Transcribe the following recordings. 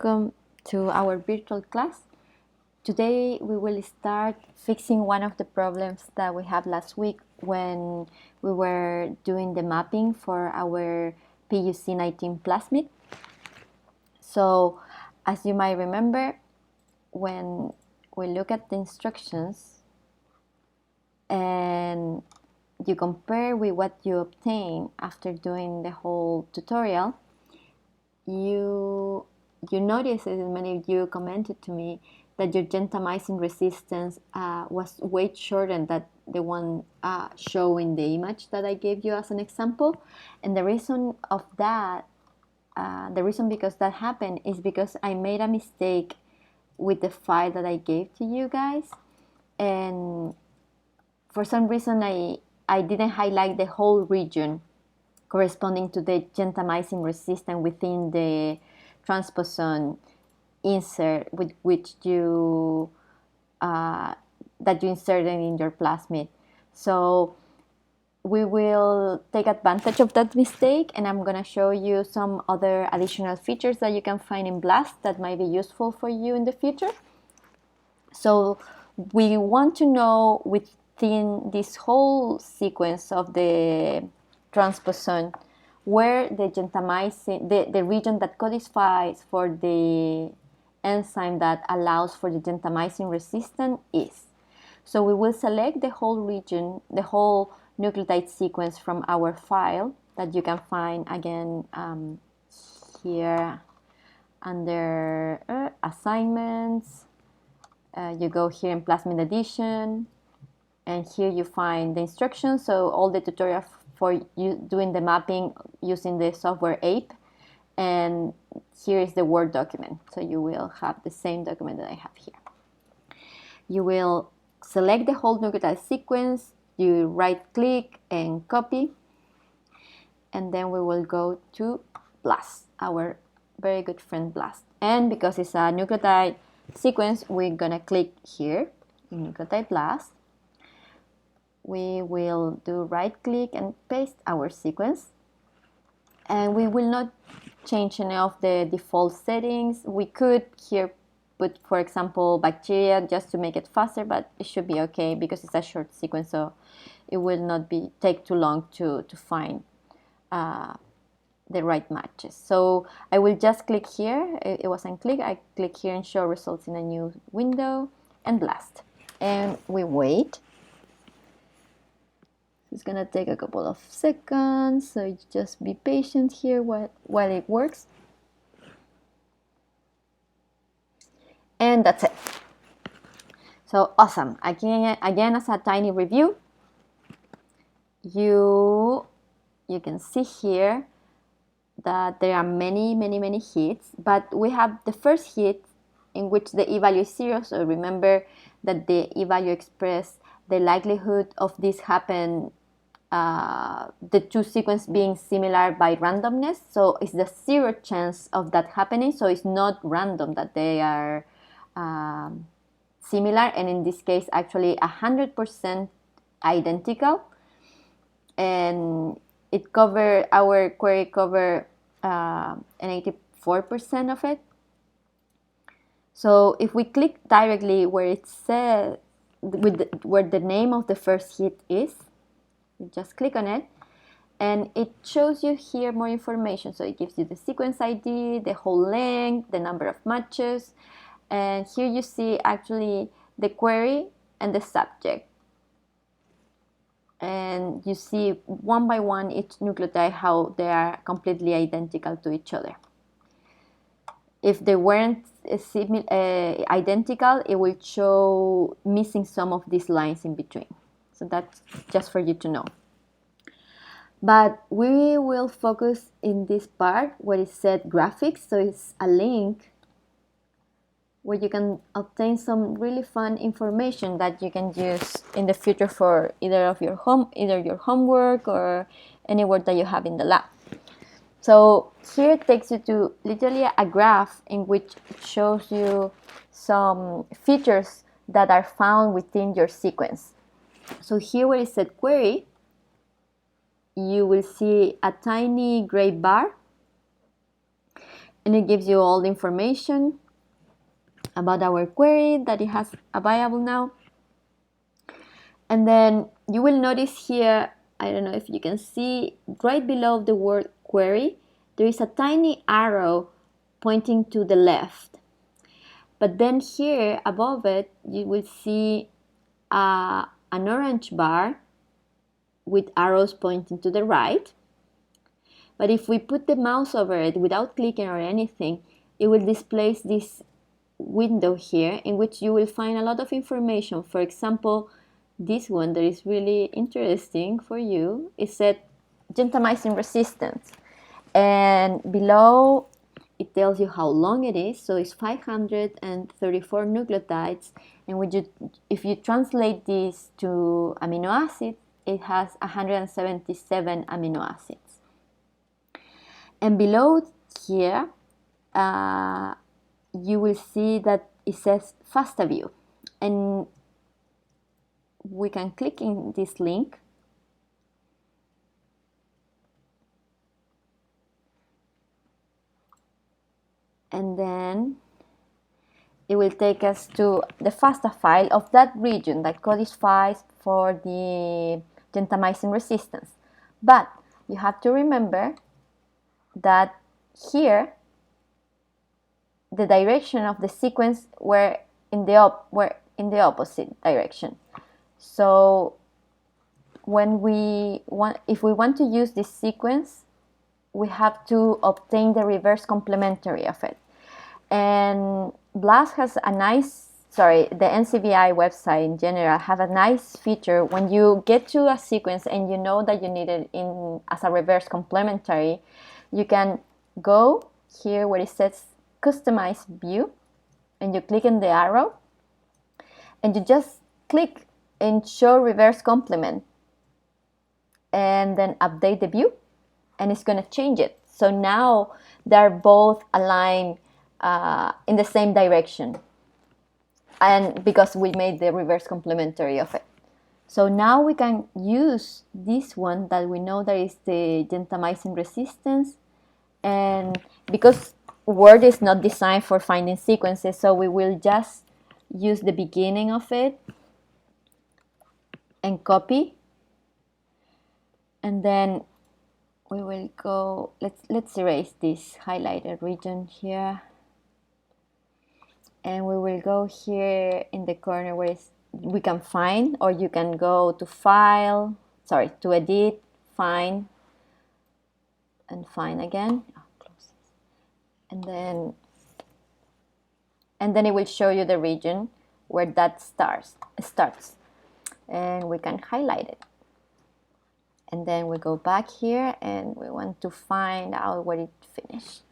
welcome to our virtual class. Today we will start fixing one of the problems that we had last week when we were doing the mapping for our PUC19 plasmid. So as you might remember, when we look at the instructions and you compare with what you obtain after doing the whole tutorial, you notice, as many of you commented to me, that your gentamicin resistance was way shorter than the one shown in the image that I gave you as an example. And the reason of that, because that happened is because I made a mistake with the file that I gave to you guys. And for some reason, I didn't highlight the whole region corresponding to the gentamicin resistance within the transposon insert with which you that you inserted in your plasmid. So we will take advantage of that mistake, and I'm going to show you some other additional features that you can find in BLAST that might be useful for you in the future. So we want to know within this whole sequence of the transposon where the gentamicin, the region that codifies for the enzyme that allows for the gentamicin resistance is. So we will select the whole region, the whole nucleotide sequence from our file that you can find again here under assignments. You go here in Plasmid Edition, and here you find the instructions. So all the tutorial for you doing the mapping using the software ape, and here is the Word document. So you will have the same document that I have here. You will select the whole nucleotide sequence, you right click and copy, and then we will go to BLAST, our very good friend BLAST. And because it's a nucleotide sequence, we're gonna click here in nucleotide BLAST. We will do right click and paste our sequence, and we will not change any of the default settings. We could here put, for example, bacteria just to make it faster, but it should be okay because it's a short sequence, so it will not take too long to find the right matches. So I will just click here. It wasn't click. I click here and show results in a new window and BLAST, and we wait. It's gonna take a couple of seconds, so just be patient here while it works. And that's it. So awesome. Again, as a tiny review, you can see here that there are many hits, but we have the first hit in which the e-value is 0. So remember that the e-value express the likelihood of this happen, the two sequences being similar by randomness. So it's the 0 chance of that happening. So it's not random that they are similar, and in this case actually 100% identical. And it cover, our query cover an 84% of it. So if we click directly where it says where the name of the first hit is, you just click on it, and it shows you here more information. So it gives you the sequence ID, the whole length, the number of matches, and here you see actually the query and the subject. And you see one by one each nucleotide how they are completely identical to each other. If they weren't identical, it will show missing some of these lines in between. So that's just for you to know. But we will focus in this part where it said graphics. So it's a link where you can obtain some really fun information that you can use in the future for either your homework or any work that you have in the lab. So here it takes you to literally a graph in which it shows you some features that are found within your sequence. So here where it said query, you will see a tiny gray bar, and it gives you all the information about our query that it has available now. And then you will notice here, I don't know if you can see, right below the word query, there is a tiny arrow pointing to the left. But then here above it, you will see an orange bar with arrows pointing to the right. But if we put the mouse over it without clicking or anything, it will display this window here in which you will find a lot of information. For example, this one that is really interesting for you is said gentamicin resistance. And below it tells you how long it is, so it's 534 nucleotides, and if you translate this to amino acids, it has 177 amino acids. And below here, you will see that it says FASTA-View, and we can click in this link. And then it will take us to the FASTA file of that region that codifies for the gentamicin resistance. But you have to remember that here the direction of the sequence were in the opposite direction. So if we want to use this sequence, we have to obtain the reverse complementary of it. And BLAST has a the NCBI website in general have a nice feature. When you get to a sequence and you know that you need it as a reverse complementary, you can go here where it says customize view, and you click on the arrow, and you just click and show reverse complement, and then update the view, and it's going to change it. So now they're both aligned in the same direction, and because we made the reverse complementary of it. So now we can use this one that we know that is the gentamicin resistance, and because Word is not designed for finding sequences, so we will just use the beginning of it and copy, and then we will go, let's erase this highlighted region here, and we will go here in the corner where we can find, or you can go to file, to edit, find, and find again. Close this. And then it will show you the region where that starts, and we can highlight it. And then we go back here and we want to find out where it finished.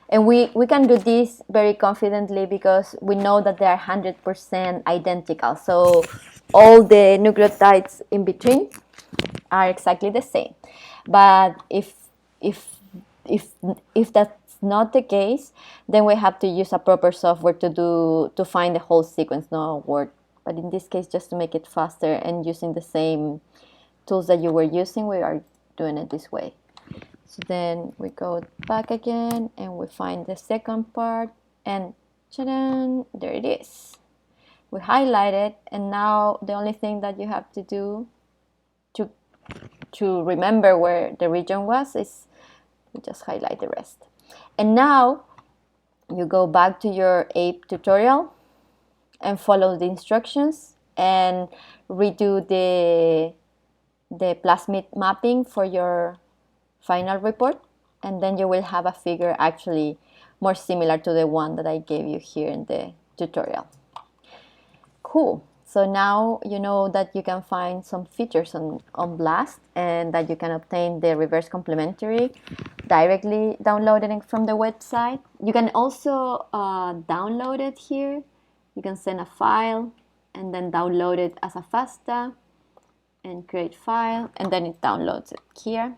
And we can do this very confidently because we know that they are 100% identical. So all the nucleotides in between are exactly the same. But if that's not the case, then we have to use a proper software to find the whole sequence, no Word. But in this case, just to make it faster and using the same tools that you were using, we are doing it this way. So then we go back again and we find the second part, and ta-da, there it is. We highlight it, and now the only thing that you have to do to remember where the region was is you just highlight the rest. And now you go back to your ape tutorial and follow the instructions and redo the plasmid mapping for your final report, and then you will have a figure actually more similar to the one that I gave you here in the tutorial. Cool. So now you know that you can find some features on BLAST, and that you can obtain the reverse complementary directly downloaded from the website. You can also download it here. You can send a file and then download it as a FASTA and create file, and then it downloads it here.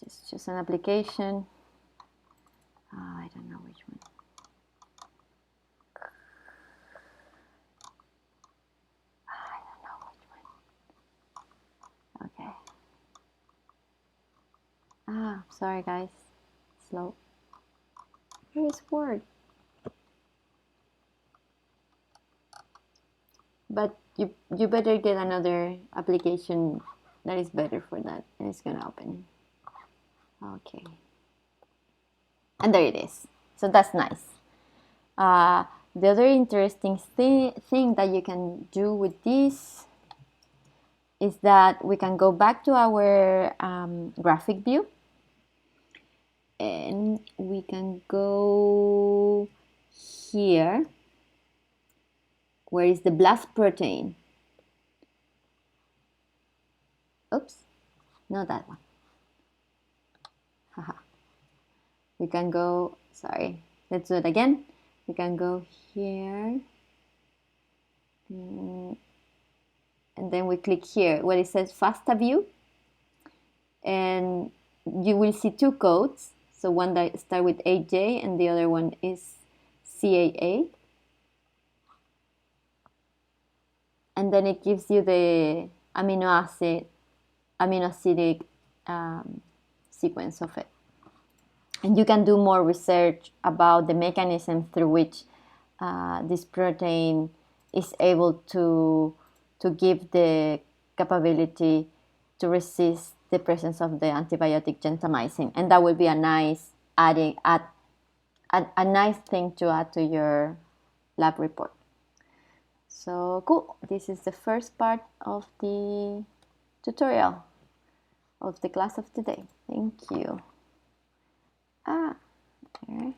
Just choose an application. I don't know which one. I don't know which one. Okay. Sorry guys, slow. Where is Word? But you better get another application that is better for that, and it's gonna open. Okay, and there it is. So that's nice. The other interesting thing that you can do with this is that we can go back to our graphic view, and we can go here. Where is the blast protein? Oops, not that one. Haha. We can go, sorry, let's do it again. We can go here, and then we click here where it says FASTA view, and you will see two codes. So one that starts with AJ and the other one is CAA. And then it gives you the amino acidic sequence of it. And you can do more research about the mechanism through which this protein is able to give the capability to resist the presence of the antibiotic gentamicin. And that would be a nice a nice thing to add to your lab report. So cool, this is the first part of the tutorial of the class of today. Thank you. There.